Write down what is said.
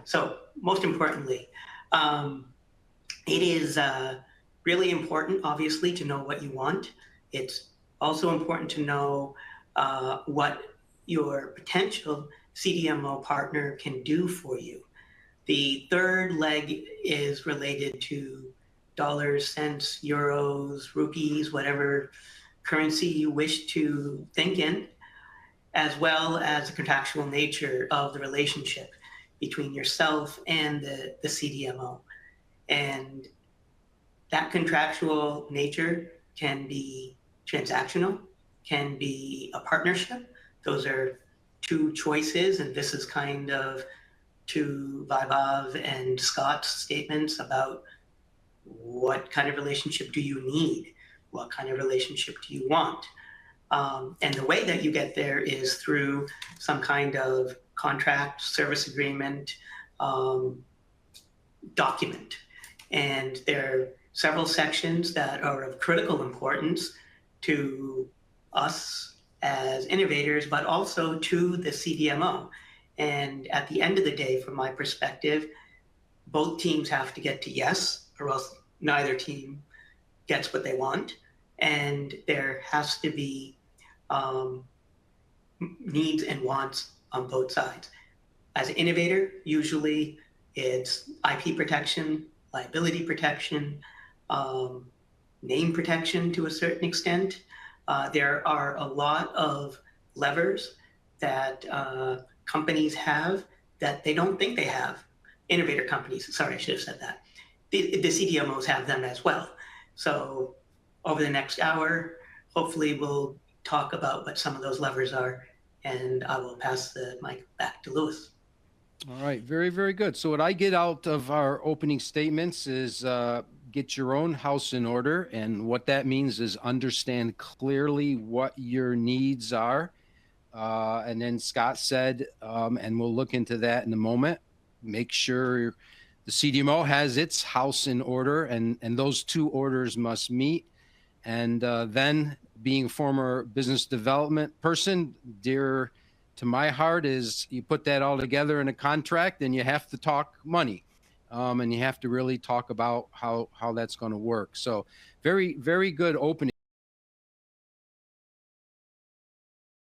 So most importantly, um, it is really important, obviously, to know what you want. It's also important to know what your potential CDMO partner can do for you. The third leg is related to dollars, cents, euros, rupees, whatever currency you wish to think in, as well as the contractual nature of the relationship between yourself and the CDMO. And that contractual nature can be transactional, can be a partnership. Those are two choices, and this is kind of to Vaibhav and Scott's statements about what kind of relationship do you need? What kind of relationship do you want? And the way that you get there is through some kind of contract, service agreement, um, document. And there are several sections that are of critical importance to us as innovators, but also to the CDMO. And at the end of the day, from my perspective, both teams have to get to yes, or else neither team gets what they want. And there has to be um, needs and wants on both sides. As an innovator, usually it's IP protection, liability protection, um, name protection to a certain extent. There are a lot of levers that companies have that they don't think they have. Innovator companies, sorry, I should have said that. The CDMOs have them as well. So over the next hour, hopefully we'll talk about what some of those levers are, and I will pass the mic back to Louis. All right, very, very good. So what I get out of our opening statements is get your own house in order. And what that means is understand clearly what your needs are. And then Scott said, and we'll look into that in a moment, make sure the CDMO has its house in order, and those two orders must meet. And then being a former business development person, dear to my heart is you put that all together in a contract and you have to talk money. And you have to really talk about how that's going to work. So very, very good opening.